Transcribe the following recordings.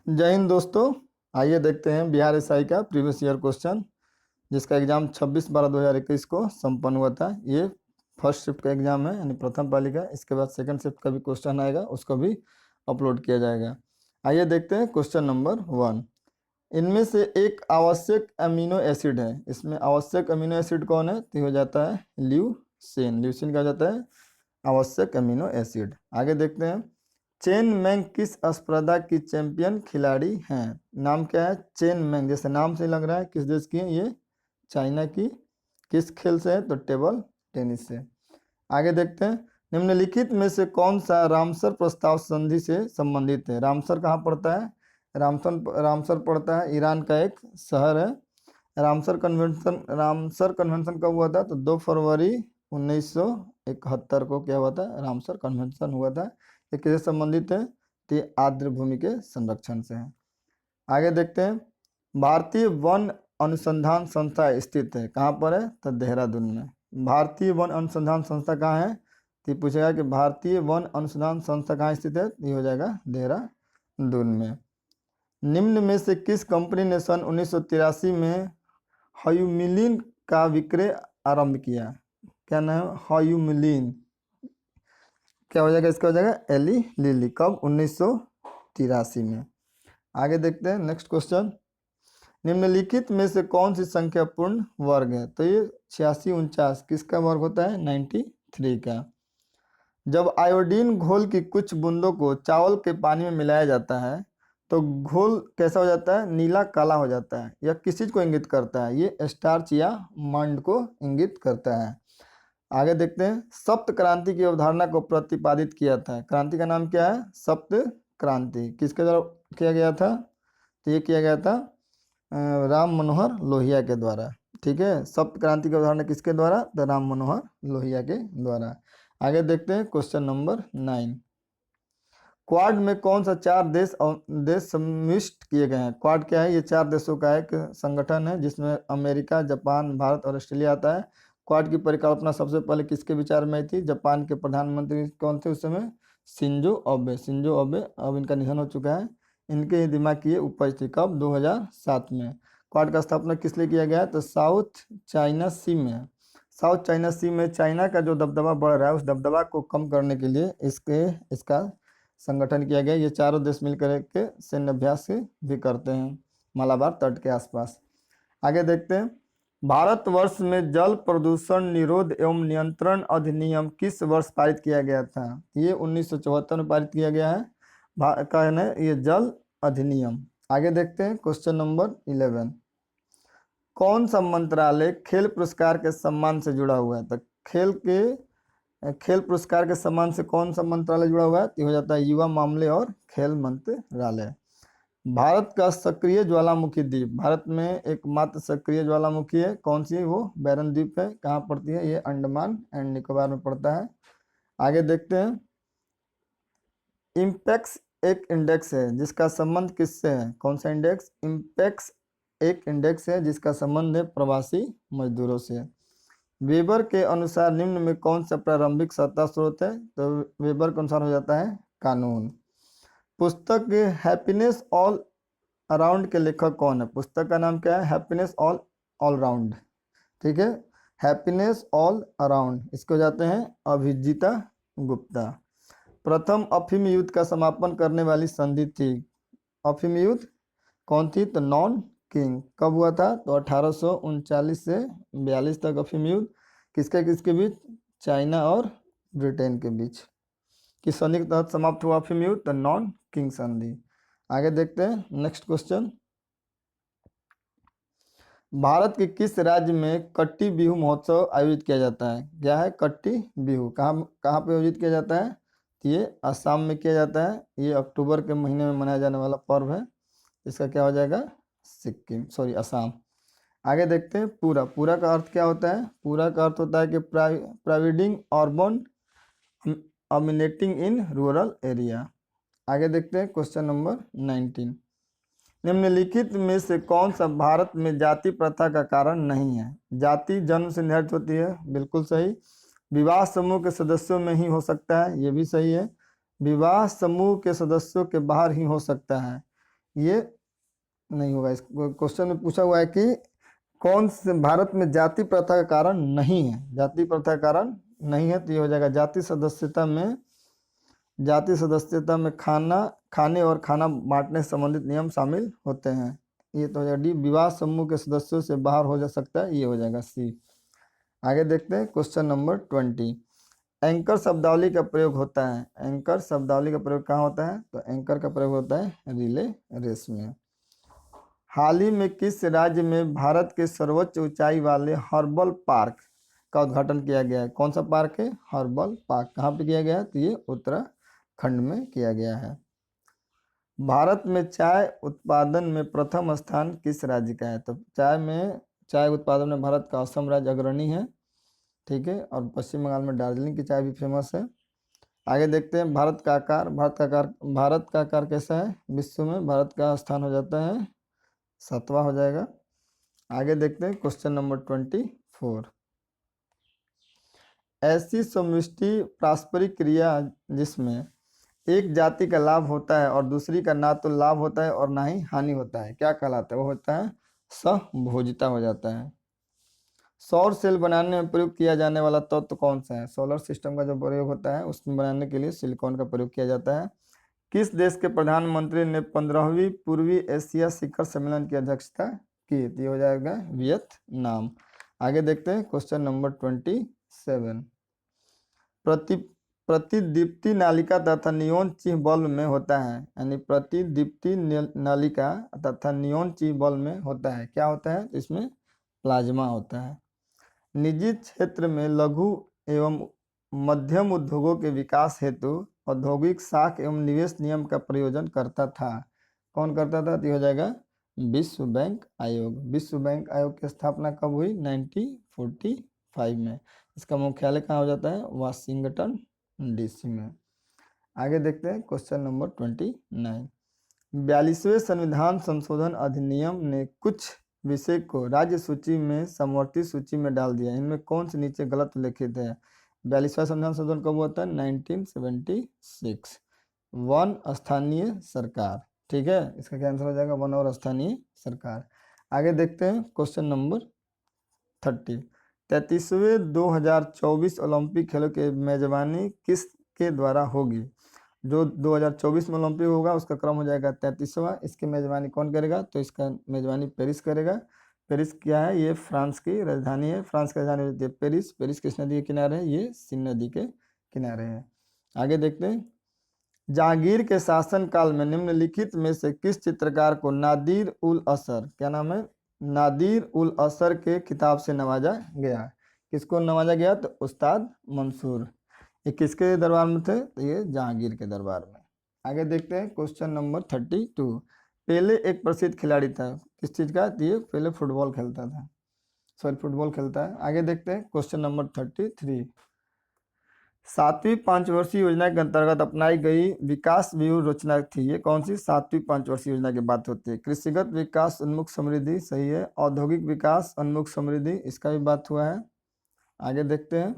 जय हिंद दोस्तों। आइए देखते हैं बिहार एसआई का प्रीवियस ईयर क्वेश्चन, जिसका एग्जाम 26/12/2021 को संपन्न हुआ था। ये फर्स्ट शिफ्ट का एग्जाम है, यानी प्रथम पाली का। इसके बाद सेकंड शिफ्ट का भी क्वेश्चन आएगा, उसको भी अपलोड किया जाएगा। आइए देखते हैं क्वेश्चन नंबर 1। इनमें से एक आवश्यक अमीनो एसिड है। इसमें आवश्यक अमीनो एसिड कौन है? तो हो जाता है ल्यूसीन। ल्यूसीन क्या हो जाता है? आवश्यक अमीनो एसिड। आगे देखते हैं, चेन मैंग किस स्पर्धा की चैंपियन खिलाड़ी हैं? नाम क्या है? चेन मैंग, जैसे नाम से लग रहा है किस देश की है ये? चाइना की। किस खेल से है? तो टेबल टेनिस से। आगे देखते हैं, निम्नलिखित में से कौन सा रामसर प्रस्ताव संधि से संबंधित है? रामसर कहाँ पड़ता है? रामसर पड़ता है ईरान का एक शहर है। रामसर कन्वेंशन कब हुआ था? तो 2 फरवरी 1971 को क्या हुआ था? रामसर कन्वेंशन हुआ था। ये किससे संबंधित है? तो ये आर्द्र भूमि के संरक्षण से है। आगे देखते हैं, भारतीय वन अनुसंधान संस्था स्थित है कहाँ पर है? तो देहरादून में। भारतीय वन अनुसंधान संस्था कहाँ है? तो ये पूछेगा कि भारतीय वन अनुसंधान संस्था कहाँ स्थित है? ये हो जाएगा देहरादून में। निम्न में से किस कंपनी ने सन 1983 में ह्यूमिलीन का विक्रय आरंभ किया? क्या नाम है? ह्यूमिलीन। क्या हो जाएगा? इसका हो जाएगा एली लिली। कब? 1983 में। आगे देखते हैं नेक्स्ट क्वेश्चन, निम्नलिखित में से कौन सी संख्या पूर्ण वर्ग है? तो ये 86 49 किसका वर्ग होता है? 93 का। जब आयोडीन घोल की कुछ बूंदों को चावल के पानी में मिलाया जाता है तो घोल कैसा हो जाता है? नीला काला हो जाता है। यह किस चीज को इंगित करता है? ये स्टार्च या मंड को इंगित करता है। आगे देखते हैं, सप्त क्रांति की अवधारणा को प्रतिपादित किया था। क्रांति का नाम क्या है? सप्त क्रांति। किसके द्वारा किया गया था? तो ये किया गया था राम मनोहर लोहिया के द्वारा। ठीक है, सप्त क्रांति की अवधारणा किसके द्वारा? तो राम मनोहर लोहिया के द्वारा। आगे देखते हैं क्वेश्चन नंबर 9। क्वाड में कौन सा 4 देश सम्मिलित किए गए हैं? क्वाड क्या है? ये 4 देशों का एक संगठन है जिसमें अमेरिका, जापान, भारत और ऑस्ट्रेलिया आता है। क्वाड की परिकल्पना सबसे पहले किसके विचार में आई थी? जापान के प्रधानमंत्री कौन थे उस समय? Shinzo Abe. शिंजो अबे, अब इनका निधन हो चुका है। इनके ही दिमाग की ये उपज थी। कब? 2007 में। क्वाड का स्थापना किस लिए किया गया है? तो साउथ चाइना सी में। साउथ चाइना सी में चाइना का जो दबदबा बढ़ रहा है, उस दबदबा को कम करने के लिए इसका संगठन किया गया। ये चारों देश मिलकर के सैन्य अभ्यास भी करते हैं मालाबार तट के आसपास। आगे देखते हैं, भारतवर्ष में जल प्रदूषण निरोध एवं नियंत्रण अधिनियम किस वर्ष पारित किया गया था? ये 1974 में पारित किया गया है। कहना है ये जल अधिनियम। आगे देखते हैं क्वेश्चन नंबर 11। कौन सा मंत्रालय खेल पुरस्कार के सम्मान से जुड़ा हुआ है? तो खेल पुरस्कार के सम्मान से कौन सा मंत्रालय जुड़ा हुआ है? तो हो जाता है युवा मामले और खेल मंत्रालय। भारत का सक्रिय ज्वालामुखी द्वीप, भारत में एकमात्र सक्रिय ज्वालामुखी है कौन सी? वो बैरन द्वीप है। कहाँ पड़ती है? ये अंडमान एंड निकोबार में पड़ता है। आगे देखते हैं, इम्पेक्स एक इंडेक्स है जिसका संबंध किससे है? कौन सा इंडेक्स? इम्पेक्स एक इंडेक्स है जिसका संबंध है प्रवासी मजदूरों से। वेबर के अनुसार निम्न में कौन सा प्रारंभिक सत्ता स्रोत है? तो वेबर के अनुसार हो जाता है कानून। पुस्तक हैप्पीनेस ऑल अराउंड के लेखक कौन है? पुस्तक का नाम क्या है? Happiness all round. ठीक है, हैप्पीनेस ऑल अराउंड। इसको जाते हैं अभिजीता गुप्ता। प्रथम अफीम युद्ध का समापन करने वाली संधि थी। अफीम युद्ध कौन थी? तो नॉन किंग। कब हुआ था? तो 1839 से 42 तक अफीम युद्ध किसके किसके बीच? चाइना और ब्रिटेन के बीच। किस संधि के तहत समाप्त हुआ अफीम युद्ध? तो नॉन किंग संधि। आगे देखते हैं नेक्स्ट क्वेश्चन, भारत के किस राज्य में कट्टी बिहू महोत्सव आयोजित किया जाता है? क्या है कट्टी बिहू? कहाँ कहाँ पे आयोजित किया जाता है? तो ये असम में किया जाता है। ये अक्टूबर के महीने में मनाया जाने वाला पर्व है। इसका क्या हो जाएगा? सिक्किम, सॉरी असम। आगे देखते हैं, पूरा का अर्थ क्या होता है? पूरा का अर्थ होता है कि providing urban amenities in rural area. आगे देखते हैं क्वेश्चन नंबर 19। निम्नलिखित में से कौन सा भारत में जाति प्रथा का कारण नहीं है? जाति जन्म से निर्धारित होती है, बिल्कुल सही। विवाह समूह के सदस्यों में ही हो सकता है, ये भी सही है। विवाह समूह के सदस्यों के बाहर ही हो सकता है, ये नहीं होगा। इस क्वेश्चन में पूछा हुआ है कि कौन से भारत में जाति प्रथा का कारण नहीं है, जाति प्रथा का कारण नहीं है, तो ये हो जाएगा जाति सदस्यता में खाने और खाना बांटने से संबंधित नियम शामिल होते हैं। ये तो हो जाएगा डी। विवाह समूह के सदस्यों से बाहर हो जा सकता है, ये हो जाएगा सी। आगे देखते हैं क्वेश्चन नंबर 20। एंकर शब्दावली का प्रयोग होता है, एंकर शब्दावली का प्रयोग कहाँ होता है, तो एंकर का प्रयोग होता है रिले रेस में। हाल ही में किस राज्य में भारत के सर्वोच्च ऊंचाई वाले हर्बल पार्क का उद्घाटन किया गया है? कौन सा पार्क है? Herbal park. कहाँ पे किया गया है? तो ये उत्तराखंड में किया गया है। भारत में चाय उत्पादन में प्रथम स्थान किस राज्य का है? तो चाय उत्पादन में भारत का असम राज्य अग्रणी है, ठीक है, और पश्चिम बंगाल में दार्जिलिंग की चाय भी फेमस है। आगे देखते हैं भारत का आकार कैसा है विश्व में? भारत का स्थान हो जाता है 7वां हो जाएगा। आगे देखते हैं क्वेश्चन नंबर 24। ऐसी समष्टि पारस्परिक क्रिया जिसमें एक जाति का लाभ होता है और दूसरी का ना तो लाभ होता है और ना ही हानि होता है, क्या कहलाता है? वो होता है सहभोजिता हो जाता है। सौर सेल बनाने में प्रयोग किया जाने वाला तत्व कौन सा है? सोलर सिस्टम का जो प्रयोग होता है उसमें बनाने के लिए सिलिकॉन का प्रयोग किया जाता है। किस देश के प्रधानमंत्री ने 15वीं पूर्वी एशिया शिखर सम्मेलन की अध्यक्षता की? ये हो जाएगा वियतनाम। आगे देखते हैं क्वेश्चन नंबर 27। प्रति प्रतिदीप्ति नालिका तथा नियोन चिह्न बल्ब में होता है, यानी प्रतिदीप्ति नालिका तथा नियोन चिह्न बल्ब में होता है, क्या होता है? इसमें प्लाज्मा होता है। निजी क्षेत्र में लघु एवं मध्यम उद्योगों के विकास हेतु औद्योगिक साख एवं निवेश नियम का प्रयोजन करता था, कौन करता था? तो ये हो जाएगा विश्व बैंक आयोग। विश्व बैंक आयोग की स्थापना कब हुई? 1945 में। इसका मुख्यालय कहाँ हो जाता है? वाशिंगटन डीसी में। आगे देखते हैं क्वेश्चन नंबर 29। 42वें संविधान संशोधन अधिनियम ने कुछ विषय को राज्य सूची में समवर्ती सूची में डाल दिया, इनमें कौन से नीचे गलत उल्लेखित है? 42वां संविधान संशोधन कब होता है? 1976। वन स्थानीय सरकार, ठीक है, इसका क्या आंसर हो जाएगा? वन और स्थानीय सरकार। आगे देखते हैं क्वेश्चन नंबर 30। 33वें 2024 ओलंपिक खेलों की मेजबानी किसके द्वारा होगी? जो 2024 में ओलंपिक होगा उसका क्रम हो जाएगा 33वां। इसकी मेजबानी कौन करेगा? तो इसका मेजबानी पेरिस करेगा। पेरिस क्या है? ये फ्रांस की राजधानी है। फ्रांस की राजधानी होती है पेरिस। पेरिस किस नदी के किनारे है? ये सीन नदी के किनारे है। आगे देखते हैं। जहांगीर के शासन काल में निम्नलिखित में से किस चित्रकार को नादिर उल असर, क्या नाम है? नादिर उल असर के खिताब से नवाजा गया? किसको नवाजा गया? तो उस्ताद मंसूर। ये किसके दरबार में थे? तो ये जहांगीर के दरबार में। आगे देखते हैं क्वेश्चन नंबर 32। पेले एक प्रसिद्ध खिलाड़ी था, किस चीज का? तो ये पहले फुटबॉल खेलता था, सॉरी फुटबॉल खेलता है। आगे देखते हैं क्वेश्चन नंबर 33। 7वीं पंचवर्षीय योजना के अंतर्गत अपनाई गई विकास व्यूह रचना थी, ये कौन सी 7वीं पंचवर्षीय योजना की बात होती है? कृषिगत विकास उन्मुख समृद्धि, सही है। औद्योगिक विकास उन्मुख समृद्धि, इसका भी बात हुआ है। आगे देखते हैं।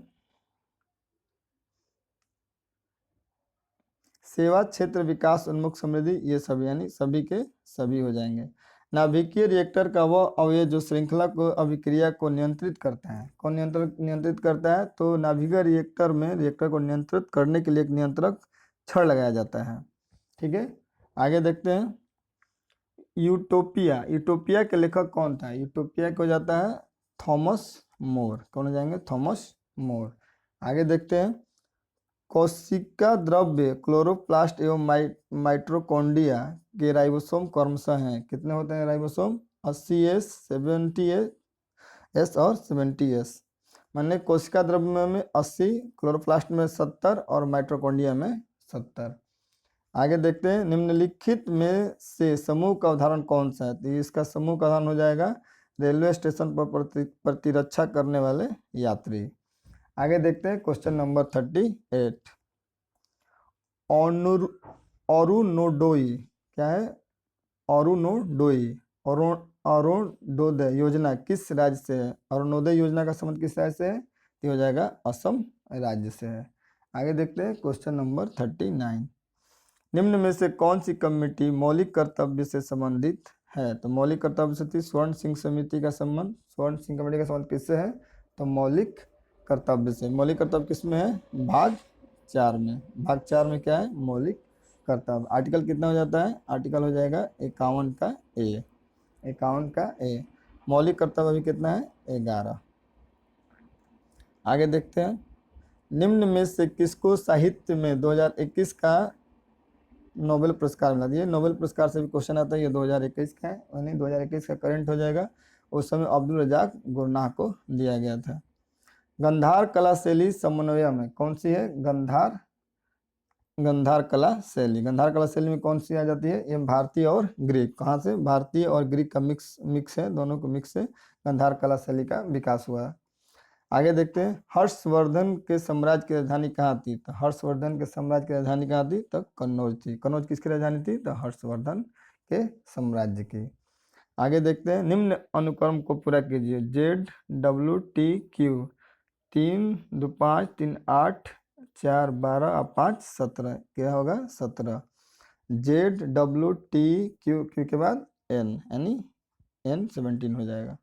सेवा क्षेत्र विकास उन्मुख समृद्धि, ये सभी यानी सभी के सभी हो जाएंगे। नाभिकीय रिएक्टर का वह अवयव जो श्रृंखला को अभिक्रिया को नियंत्रित करता है, कौन नियंत्रित करता है? तो नाभिकीय रिएक्टर में रिएक्टर को नियंत्रित करने के लिए एक नियंत्रक छड़ लगाया जाता है, ठीक है। आगे देखते हैं। यूटोपिया के लेखक कौन था? यूटोपिया को जाता है थॉमस मोर, कौन हो जाएंगे? Thomas More. आगे देखते हैं। कोशिका द्रव्य क्लोरोप्लास्ट एवं माइटोकॉन्ड्रिया के राइबोसोम क्रमशः हैं, कितने होते हैं राइबोसोम? 80S 70S और 70S। माने कोशिका द्रव्य में 80, क्लोरोप्लास्ट में 70 और माइटोकॉन्ड्रिया में 70। आगे देखते हैं। निम्नलिखित में से समूह का उदाहरण कौन सा है? तो इसका समूह का उदाहरण हो जाएगा रेलवे स्टेशन पर प्रतिरक्षा करने वाले यात्री। आगे देखते हैं क्वेश्चन नंबर 38। अरुणोदय, क्या है? अरुणोदय योजना किस राज्य से है? अरुणोदय योजना का संबंध किस राज्य से है? ये हो जाएगा असम राज्य से है। आगे देखते हैं क्वेश्चन नंबर 39। निम्न में से कौन सी कमेटी मौलिक कर्तव्य से संबंधित है? तो मौलिक कर्तव्य से थी स्वर्ण सिंह समिति का संबंध, स्वर्ण सिंह कमेटी का संबंध किससे है? तो मौलिक कर्तव्य से। मौलिक कर्तव्य किसमें है? भाग 4 में। भाग 4 में क्या है? मौलिक कर्तव्य। आर्टिकल कितना हो जाता है? आर्टिकल हो जाएगा 51 का ए। 51 का ए। मौलिक कर्तव्य अभी कितना है? 11। आगे देखते हैं, निम्न में से किसको साहित्य में 2021 का नोबेल पुरस्कार मिला? ये नोबेल पुरस्कार से भी क्वेश्चन आता है, ये 2021 का है, यानी 2021 का करंट हो जाएगा। उस समय अब्दुल रजाक गुरनाह को दिया गया था। गंधार कला शैली समन्वय में कौन सी है? गंधार कला शैली। गंधार कला शैली में कौन सी आ जाती है? ये भारतीय और ग्रीक। कहाँ से? भारतीय और ग्रीक का मिक्स है, दोनों को मिक्स से गंधार कला शैली का विकास हुआ। आगे देखते हैं, हर्षवर्धन के साम्राज्य की राजधानी कहाँ थी? तो हर्षवर्धन के साम्राज्य की राजधानी कहाँ थी? तो कन्नौज थी। कन्नौज किसकी राजधानी थी? तो हर्षवर्धन के साम्राज्य की। आगे देखते हैं, निम्न अनुक्रम को पूरा कीजिए। ZWTQ 3 2 5 3 8 4 12 और 5 17। क्या होगा? 17। ZWTQ के बाद N, यानी N 17 हो जाएगा।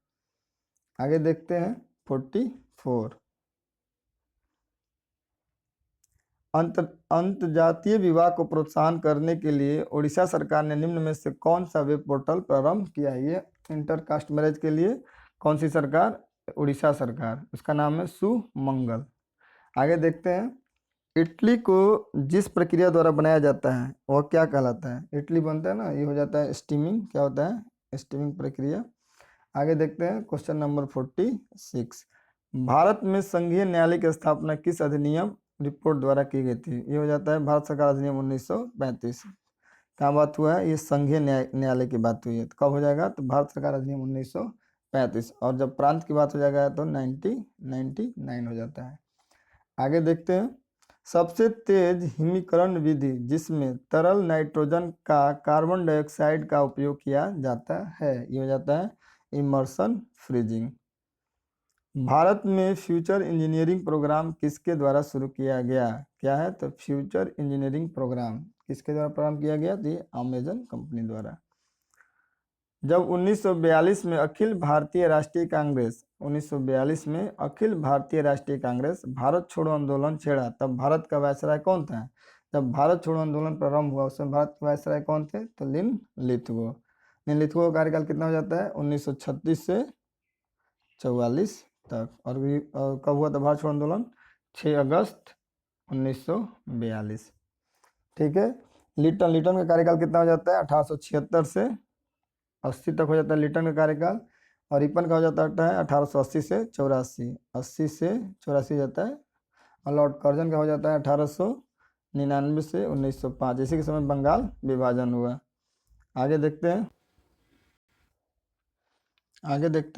आगे देखते हैं 44, अंतर्जातीय विवाह को प्रोत्साहन करने के लिए उड़ीसा सरकार ने निम्न में से कौन सा वेब पोर्टल प्रारंभ किया है? ये इंटरकास्ट मैरिज के लिए कौन सी सरकार? उड़ीसा सरकार। उसका नाम है सुमंगल। आगे देखते हैं, इडली को जिस प्रक्रिया द्वारा बनाया जाता है वह क्या कहलाता है? इडली बनता है ना, ये हो जाता है स्टीमिंग। क्या होता है? स्टीमिंग प्रक्रिया। आगे देखते हैं क्वेश्चन नंबर 46, भारत में संघीय न्यायालय की स्थापना किस अधिनियम रिपोर्ट द्वारा की गई थी? ये हो जाता है भारत सरकार अधिनियम 1935। क्या बात हुआ है? ये संघीय न्यायालय की बात हुई है, तो कब हो जाएगा? तो भारत सरकार अधिनियम 1935। और जब प्रांत की बात हो जाएगा तो 1999 हो जाता है। आगे देखते हैं, सबसे तेज हिमीकरण विधि जिसमें तरल नाइट्रोजन का कार्बन डाइऑक्साइड का उपयोग किया जाता है, ये हो जाता है इमर्सन फ्रीजिंग। भारत में फ्यूचर इंजीनियरिंग प्रोग्राम किसके द्वारा शुरू किया गया? क्या है? तो फ्यूचर इंजीनियरिंग प्रोग्राम किसके द्वारा प्रारंभ किया गया? तो अमेजन कंपनी द्वारा। जब 1942 में अखिल भारतीय राष्ट्रीय कांग्रेस 1942 में अखिल भारतीय राष्ट्रीय कांग्रेस भारत छोड़ो आंदोलन छेड़ा, तब भारत का वायसराय कौन था? जब भारत छोड़ो आंदोलन प्रारंभ हुआ उस समय भारत के वायसराय कौन थे? तो लिनलिथगो। लिनलिथगो का कार्यकाल कितना हो जाता है? 1936 से 44 तक। और कब हुआ था भारत छोड़ो आंदोलन? 6 अगस्त 1942। ठीक है। लिटन का कार्यकाल कितना हो जाता है? 1876 से 80 तक हो जाता है लिटन का कार्यकाल। और रिपन का हो जाता है 1880 से 84। 80 से 84 जाता है। और लॉर्ड कर्जन का हो जाता है 1899 से 1905। इसी के समय बंगाल विभाजन हुआ। आगे देखते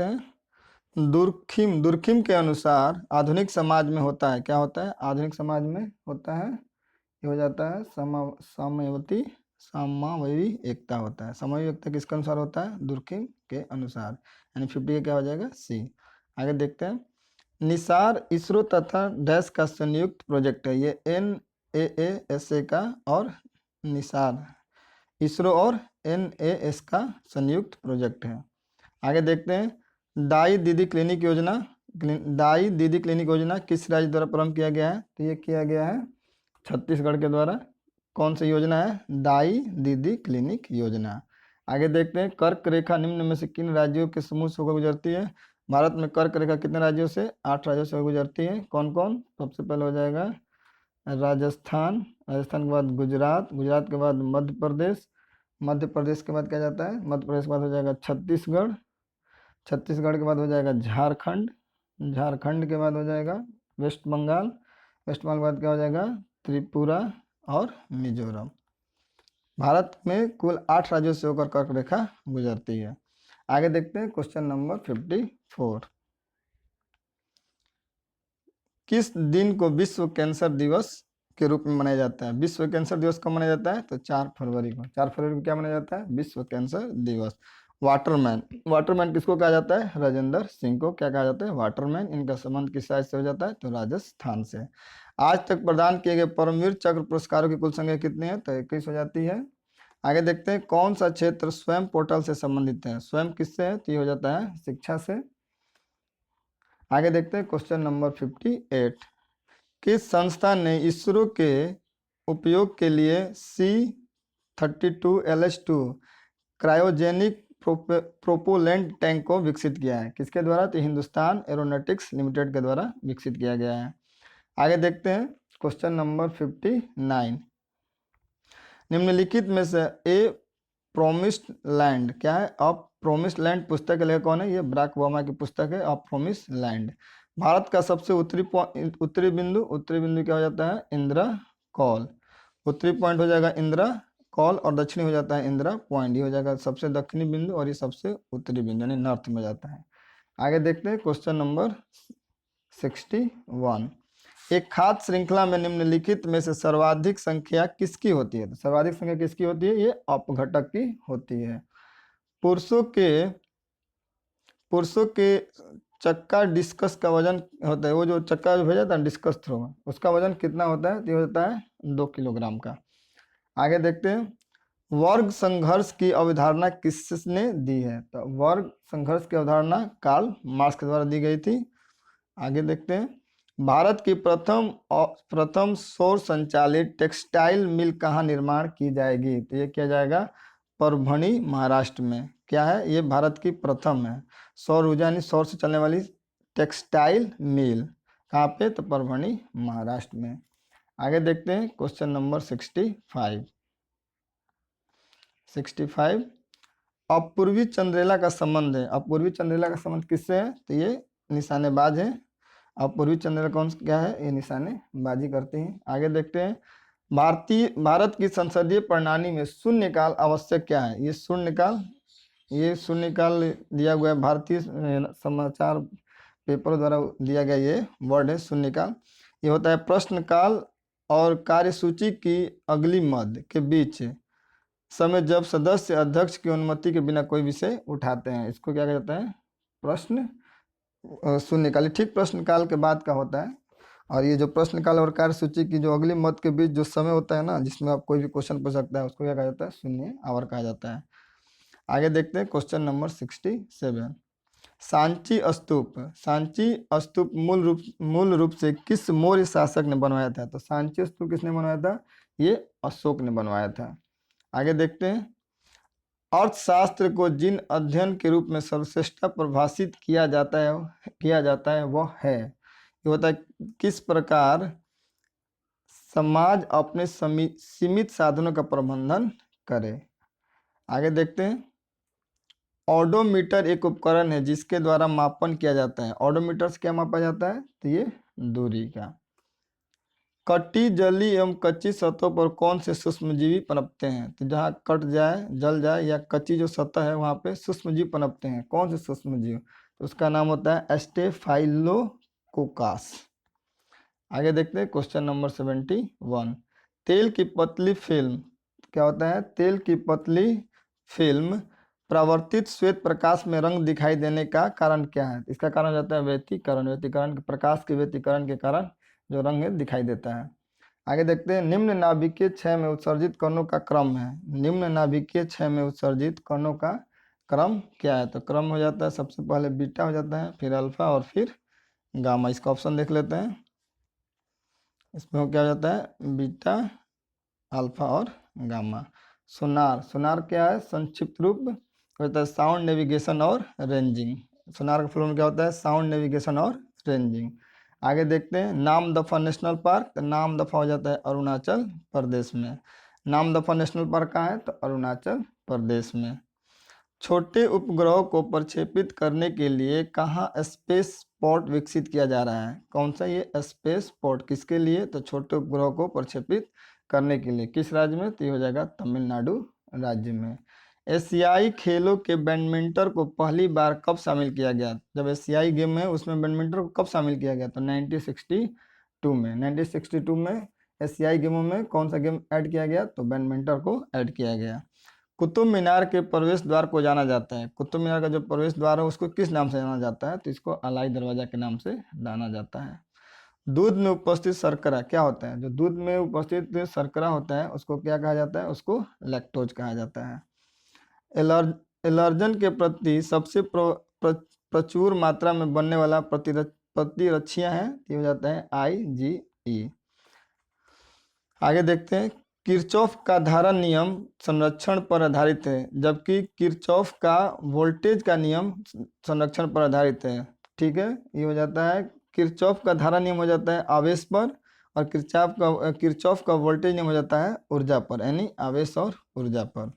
हैं, दुर्खिम के अनुसार आधुनिक समाज में होता है। क्या होता है? आधुनिक समाज में होता है, ये हो जाता है साम्यवी एकता होता है। साम्यवी एकता किसके अनुसार होता है? दुर्खिम के अनुसार, यानी 50 का क्या हो जाएगा? सी। आगे देखते हैं, निसार इसरो तथा डैश का संयुक्त प्रोजेक्ट है। ये NAASA का और निसार इसरो और NAS का संयुक्त प्रोजेक्ट है। आगे देखते हैं, दाई दीदी क्लिनिक योजना किस राज्य द्वारा प्रारंभ किया गया है? तो ये किया गया है छत्तीसगढ़ के द्वारा। कौन सी योजना है? दाई दीदी क्लिनिक योजना। आगे देखते हैं, कर्क रेखा निम्न में से किन राज्यों के समूह से होकर गुजरती है? भारत में कर्क रेखा कितने राज्यों से? 8 राज्यों से गुजरती है। कौन कौन? सबसे पहले हो जाएगा राजस्थान के बाद गुजरात के बाद मध्य प्रदेश के बाद क्या जाता है? मध्य प्रदेश के बाद हो जाएगा छत्तीसगढ़ के बाद हो जाएगा झारखंड के बाद हो जाएगा वेस्ट बंगाल के बाद क्या हो जाएगा? त्रिपुरा और मिजोरम। भारत में कुल 8 राज्यों से होकर कर्क रेखा गुजरती है। आगे देखते हैं क्वेश्चन नंबर 54, किस दिन को विश्व कैंसर दिवस के रूप में मनाया जाता है? विश्व कैंसर दिवस कब मनाया जाता है? तो 4 फरवरी को। 4 फरवरी को क्या मनाया जाता है? विश्व कैंसर दिवस। वाटरमैन, वाटरमैन किसको कहा जाता है? राजेंद्र सिंह को क्या कहा जाता है? वाटरमैन। इनका संबंध किस राज्य से हो जाता है? तो राजस्थान से। आज तक प्रदान किए गए परमवीर चक्र पुरस्कारों की कुल संख्या कितनी है? तो 21 हो जाती है। आगे देखते हैं कौन सा क्षेत्र स्वयं पोर्टल से संबंधित है? स्वयं किससे है? तो ये हो जाता है शिक्षा से। आगे देखते हैं क्वेश्चन नंबर 58। किस संस्था ने इसरो के उपयोग के लिए C-32LH2 क्रायोजेनिक प्रोपोलेंट टैंक को विकसित किया है? किसके द्वारा? तो हिंदुस्तान एरोनॉटिक्स लिमिटेड के द्वारा विकसित किया गया है। आगे देखते हैं क्वेश्चन नंबर 59। निम्नलिखित में से ए प्रोमिस्ड लैंड क्या है? अ प्रोमिस्ड लैंड पुस्तक के लेखक कौन है? ये बराक ओबामा की पुस्तक है अ प्रोमिस्ड लैंड। भारत का सबसे उत्तरी बिंदु क्या हो जाता है? इंदिरा कॉल। उत्तरी पॉइंट हो जाएगा इंदिरा कॉल और दक्षिणी हो जाता है इंदिरा पॉइंट। ये हो जाएगा सबसे दक्षिणी बिंदु और ये सबसे उत्तरी बिंदु यानी नॉर्थ में जाता है। आगे देखते हैं क्वेश्चन नंबर 61। एक खाद्य श्रृंखला में निम्नलिखित में से सर्वाधिक संख्या किसकी होती है? तो सर्वाधिक संख्या किसकी होती है? ये अपघटक की होती है। पुरुषों के चक्का डिस्कस का वजन होता है, वो जो चक्का भेजा था डिस्कस थ्रो में, उसका वजन कितना होता है? तो ये होता है 2 किलोग्राम का। आगे देखते हैं वर्ग संघर्ष की अवधारणा किसने दी है? तो वर्ग संघर्ष की अवधारणा कार्ल मार्क्स के द्वारा दी गई थी। आगे देखते हैं भारत की प्रथम सौर संचालित टेक्सटाइल मिल कहाँ निर्माण की जाएगी? तो ये किया जाएगा परभणी महाराष्ट्र में। क्या है? ये भारत की प्रथम है सौर ऊर्जा यानी सौर से चलने वाली टेक्सटाइल मिल। कहाँ पे? तो परभणी महाराष्ट्र में। आगे देखते हैं क्वेश्चन नंबर 65। अपूर्वी चंद्रेला का संबंध है। अपूर्वी चंद्रेला का संबंध किससे है? तो ये निशानेबाज है। अपूर्वी चंद्रेला कौन क्या है? ये निशानेबाजी करते हैं। आगे देखते हैं भारत की संसदीय प्रणाली में शून्यकाल आवश्यक क्या है? ये शून्यकाल दिया हुआ है भारतीय समाचार पेपर द्वारा दिया गया ये वर्ड है शून्यकाल। ये होता है प्रश्नकाल और कार्यसूची की अगली मध्य के बीच समय जब सदस्य अध्यक्ष की अनुमति के बिना कोई विषय उठाते हैं। इसको क्या कहते हैं? प्रश्न शून्यकाल। ठीक प्रश्नकाल के बाद का होता है। और ये जो प्रश्नकाल और कार्यसूची की जो अगली मत के बीच जो समय होता है ना, जिसमें आप कोई भी क्वेश्चन पूछ सकता है, उसको क्या कहा जाता है? शून्य आवर कहा जाता है। आगे देखते हैं क्वेश्चन नंबर 67। सांची स्तूप मूल रूप से किस मौर्य शासक ने बनवाया था? तो सांची स्तूप किसने बनवाया था? ये अशोक ने बनवाया था। आगे देखते हैं अर्थशास्त्र को जिन अध्ययन के रूप में सर्वश्रेष्ठ परिभाषित किया जाता है वह है। ये होता है किस प्रकार समाज अपने सीमित साधनों का प्रबंधन करे। आगे देखते हैं ऑडोमीटर एक उपकरण है जिसके द्वारा मापन किया जाता है। ऑडोमीटर से क्या मापा जाता है? तो ये दूरी का। कटी जली एवं कच्ची सतहों पर कौन से सूक्ष्मजीवी पनपते हैं? तो जहाँ कट जाए, जल जाए या कच्ची जो सतह है वहाँ पे सूक्ष्मजीव पनपते हैं। कौन से सूक्ष्मजीव? तो उसका नाम होता है स्टेफाइलोकोकस। आगे देखते हैं क्वेश्चन नंबर 71। तेल की पतली फिल्म क्या होता है? तेल की पतली फिल्म परावर्तित श्वेत प्रकाश में रंग दिखाई देने का कारण क्या है? इसका कारण जाता है व्यतिकरण प्रकाश के व्यतिकरण के कारण जो रंग दिखाई देता है। आगे देखते हैं निम्न नाभिकीय क्षय में उत्सर्जित कणों का क्रम है। निम्न नाभिकीय क्षय में उत्सर्जित कणों का क्रम क्या है? तो क्रम हो जाता है सबसे पहले बीटा हो जाता है, फिर अल्फा और फिर गामा। इसका ऑप्शन देख लेते हैं। इसमें क्या हो जाता है? बीटा, अल्फा और गामा। सोनार क्या है? संक्षिप्त रूप होता है साउंड नेविगेशन और रेंजिंग। सोनार का फुल फॉर्म क्या होता है? साउंड नेविगेशन और रेंजिंग। आगे देखते हैं नामदफा नेशनल पार्क। तो नामदफा हो जाता है अरुणाचल प्रदेश में। नामदफा नेशनल पार्क कहाँ है? तो अरुणाचल प्रदेश में। छोटे उपग्रहों को प्रक्षेपित करने के लिए कहाँ स्पेस पोर्ट विकसित किया जा रहा है? कौन सा ये स्पेस पोर्ट किसके लिए? तो छोटे उपग्रहों को प्रक्षेपित करने के लिए। किस राज्य में? तो ये हो जाएगा तमिलनाडु राज्य में। एशियाई खेलों के बैडमिंटन को पहली बार कब शामिल किया गया? जब एशियाई गेम है उसमें बैडमिंटन को कब शामिल किया गया? तो 1962 में। 1962 में एशियाई गेमों में कौन सा गेम ऐड किया गया? तो बैडमिंटन को ऐड किया गया। कुतुब मीनार के प्रवेश द्वार को जाना जाता है, कुतुब मीनार का जो प्रवेश द्वार है उसको किस नाम से जाना जाता है? तो इसको अलाई दरवाजा के नाम से जाना जाता है। दूध में उपस्थित शर्करा क्या होता है? जो दूध में उपस्थित शर्करा होता है उसको क्या कहा जाता है? उसको लैक्टोज कहा जाता है। एलर्जन के प्रति सबसे प्रचुर मात्रा में बनने वाला प्रतिरक्षियां हैं, ये हो जाता है IgE। आगे देखते हैं, किरचॉफ का धारा नियम संरक्षण पर आधारित है, जबकि किरचॉफ का वोल्टेज का नियम संरक्षण पर आधारित है। ठीक है, ये हो जाता है किरचॉफ का धारा नियम हो जाता है आवेश पर, और किरचॉफ का वोल्टेज नियम हो जाता है ऊर्जा पर, यानी आवेश और ऊर्जा पर।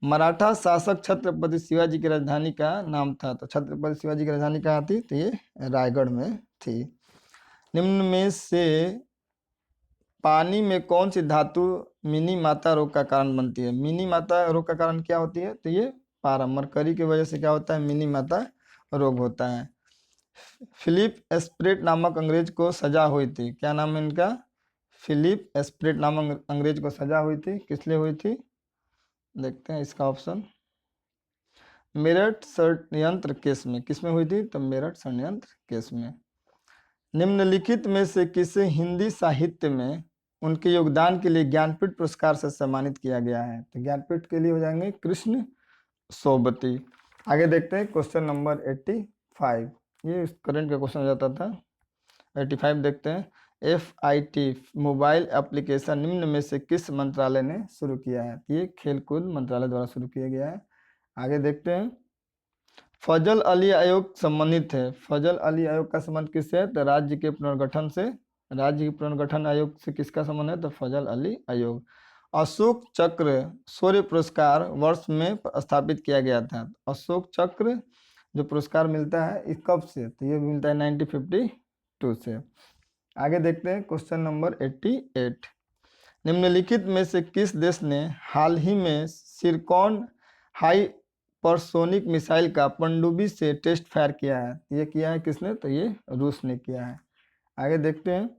मराठा शासक छत्रपति शिवाजी की राजधानी का नाम था, तो छत्रपति शिवाजी की राजधानी कहाँ थी? तो ये रायगढ़ में थी। निम्न में से पानी में कौन सी धातु मिनी माता रोग का कारण बनती है? मिनी माता रोग का कारण क्या होती है? तो ये पारा मरकरी की वजह से क्या होता है? मिनी माता रोग होता है। फिलिप एस्प्रेट नामक अंग्रेज को सजा हुई थी, क्या नाम है इनका? फिलिप एस्प्रेट नामक अंग्रेज को सजा हुई थी, किस लिए हुई थी? देखते हैं इसका ऑप्शन, मेरठ षड्यंत्र केस में। किस में हुई थी? तो मेरठ षड्यंत्र केस में। निम्नलिखित में से किसे हिंदी साहित्य में उनके योगदान के लिए ज्ञानपीठ पुरस्कार से सम्मानित किया गया है? तो ज्ञानपीठ के लिए हो जाएंगे कृष्ण सोबती। आगे देखते हैं क्वेश्चन नंबर 85, ये करंट का क्वेश्चन हो जाता था। 85 देखते हैं, FIT मोबाइल एप्लीकेशन निम्न में से किस मंत्रालय ने शुरू किया है? ये खेलकूद मंत्रालय द्वारा शुरू किया गया है। आगे देखते हैं, फजल अली आयोग संबंधित है, फजल अली आयोग का संबंध किससे है? तो राज्य के पुनर्गठन से, राज्य के पुनर्गठन आयोग से किसका संबंध है? तो फजल अली आयोग। अशोक चक्र शौर्य पुरस्कार वर्ष में स्थापित किया गया था, अशोक चक्र जो पुरस्कार मिलता है इस कब से? तो ये मिलता है 1952 से। आगे देखते हैं क्वेश्चन नंबर 88, निम्नलिखित में से किस देश ने हाल ही में सिरकॉन हाइपरसोनिक मिसाइल का पनडुब्बी से टेस्ट फायर किया है? ये किया है किसने? तो ये रूस ने किया है। आगे देखते हैं,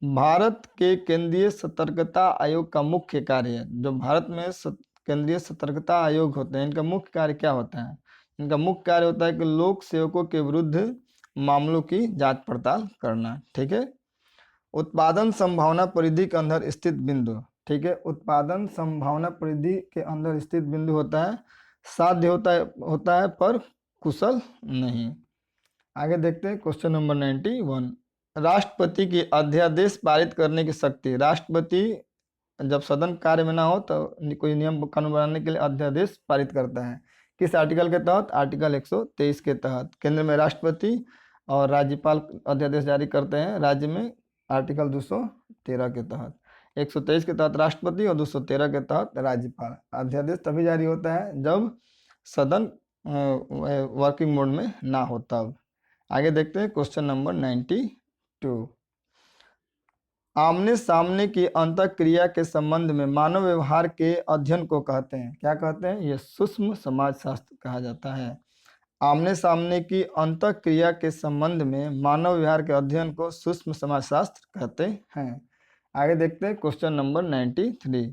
भारत के केंद्रीय सतर्कता आयोग का मुख्य कार्य है, जो भारत में केंद्रीय सतर्कता आयोग होते हैं इनका मुख्य कार्य क्या होता है? इनका मुख्य कार्य होता है कि लोक सेवकों के विरुद्ध मामलों की जांच पड़ताल करना। ठीक है, उत्पादन संभावना परिधि के अंदर स्थित बिंदु, ठीक है, उत्पादन संभावना परिधि के अंदर स्थित बिंदु होता है साध्य होता है पर कुशल नहीं। आगे देखते हैं क्वेश्चन नंबर 91, राष्ट्रपति की अध्यादेश पारित करने की शक्ति, राष्ट्रपति जब सदन कार्य में ना हो तो कोई नियम कानून बनाने के लिए अध्यादेश पारित करता है, किस आर्टिकल के तहत? आर्टिकल 123 के तहत। केंद्र में राष्ट्रपति और राज्यपाल अध्यादेश जारी करते हैं, राज्य में आर्टिकल 213 के तहत। 123 के तहत राष्ट्रपति और 213 के तहत राज्यपाल। अध्यादेश तभी जारी होता है जब सदन वर्किंग मोड में ना हो तब। आगे देखते हैं क्वेश्चन नंबर 92, आमने सामने की अंतःक्रिया के संबंध में मानव व्यवहार के अध्ययन को कहते हैं, क्या कहते हैं? ये सूक्ष्म समाजशास्त्र कहा जाता है। आमने सामने की अंतःक्रिया के संबंध में मानव व्यवहार के अध्ययन को सूक्ष्म समाजशास्त्र कहते हैं। आगे देखते हैं क्वेश्चन नंबर 93,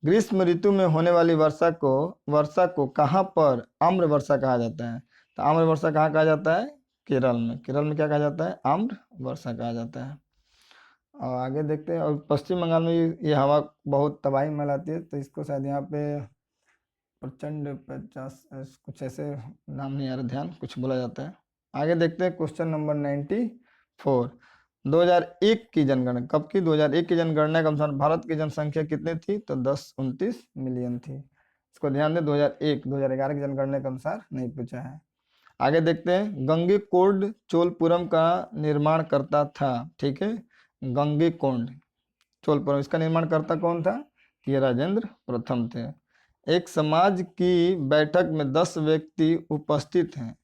ग्रीष्म ऋतु में होने वाली वर्षा को कहाँ पर आम्र वर्षा कहा जाता है? तो आम्र वर्षा कहाँ कहा जाता है? केरल में। केरल में क्या कहा जाता है? आम्र वर्षा कहा जाता है। और आगे देखते हैं, और पश्चिम बंगाल में ये हवा बहुत तबाही मचाती है, तो इसको शायद यहाँ पे प्रचंड 50 कुछ ऐसे नाम नहीं आ रहा ध्यान, कुछ बोला जाता है। आगे देखते हैं क्वेश्चन नंबर 94, 2001 की जनगणना कब की? 2001 की जनगणना के अनुसार भारत की जनसंख्या कितनी थी? तो 1029 मिलियन थी। इसको ध्यान दें, 2001 2011 की जनगणना के अनुसार नहीं पूछा है। आगे देखते हैं, गंगईकोंड चोलपुरम का निर्माण करता था, ठीक है, गंगईकोंड चोलपुरम, इसका निर्माण करता कौन था? ये राजेंद्र प्रथम थे। एक समाज की बैठक में 10 व्यक्ति उपस्थित हैं,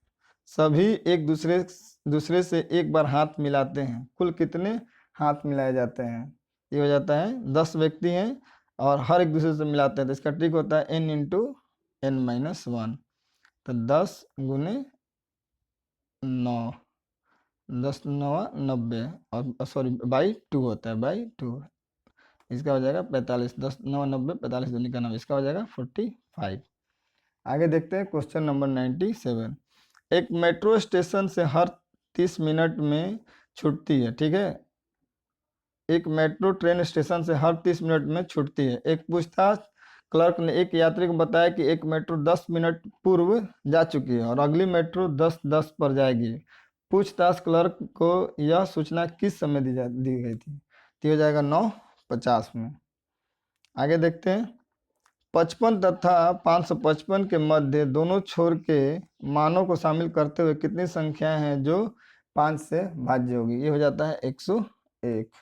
सभी एक दूसरे से एक बार हाथ मिलाते हैं, कुल कितने हाथ मिलाए जाते हैं? ये हो जाता है 10 व्यक्ति हैं और हर एक दूसरे से मिलाते हैं, तो इसका ट्रिक होता है n × n-1, तो 10 × 9, 10 9 90, और सॉरी /2 होता है, /2, इसका हो जाएगा 45, 10 9 90 45 दूनी का 9, इसका हो जाएगा 45। आगे देखते हैं क्वेश्चन नंबर 97। एक मेट्रो स्टेशन से हर 30 मिनट में छूटती है, ठीक है। एक मेट्रो ट्रेन स्टेशन से हर 30 मिनट में छूटती है। एक पूछताछ, क्लर्क ने एक यात्री को बताया कि एक मेट्रो 10 मिनट पूर्व जा चुकी है और अगली मेट्रो 10:10 पर जाएगी। पूछताछ, क्लर्क को यह सूचना किस समय दी गई थी? तो हो जाएगा 9:50 में। आगे देखते हैं, 55 तथा 555 के मध्य दोनों छोर के मानों को शामिल करते हुए कितनी संख्याएं हैं जो 5 से भाज्य होगी? ये हो जाता है 101।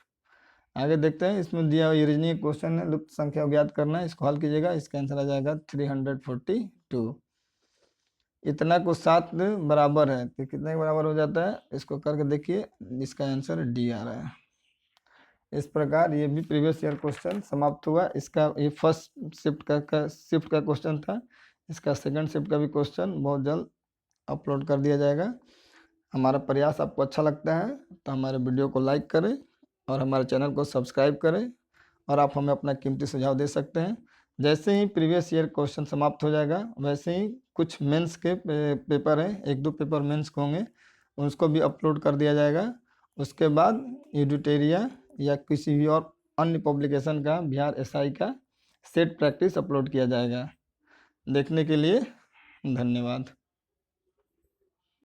आगे देखते हैं, इसमें दिया हुआ रीजनिंग क्वेश्चन है, लुप्त संख्या को ज्ञात करना है, इसको हल कीजिएगा। इसका आंसर आ जाएगा 342। इतना को 7 बराबर है तो कितने के बराबर हो जाता है? इसको करके देखिए, इसका आंसर डी आ रहा है। इस प्रकार ये भी प्रीवियस ईयर क्वेश्चन समाप्त हुआ। इसका ये फर्स्ट शिफ्ट का क्वेश्चन था। इसका सेकंड शिफ्ट का भी क्वेश्चन बहुत जल्द अपलोड कर दिया जाएगा। हमारा प्रयास आपको अच्छा लगता है तो हमारे वीडियो को लाइक करें और हमारे चैनल को सब्सक्राइब करें, और आप हमें अपना कीमती सुझाव दे सकते हैं। जैसे ही प्रीवियस ईयर क्वेश्चन समाप्त हो जाएगा वैसे ही कुछ मेंस के पेपर हैं, 1-2 पेपर मेंस के होंगे, उसको भी अपलोड कर दिया जाएगा। उसके बाद एडिटोरिया या किसी भी और अन्य पब्लिकेशन का बिहार एसआई का सेट प्रैक्टिस अपलोड किया जाएगा। देखने के लिए धन्यवाद।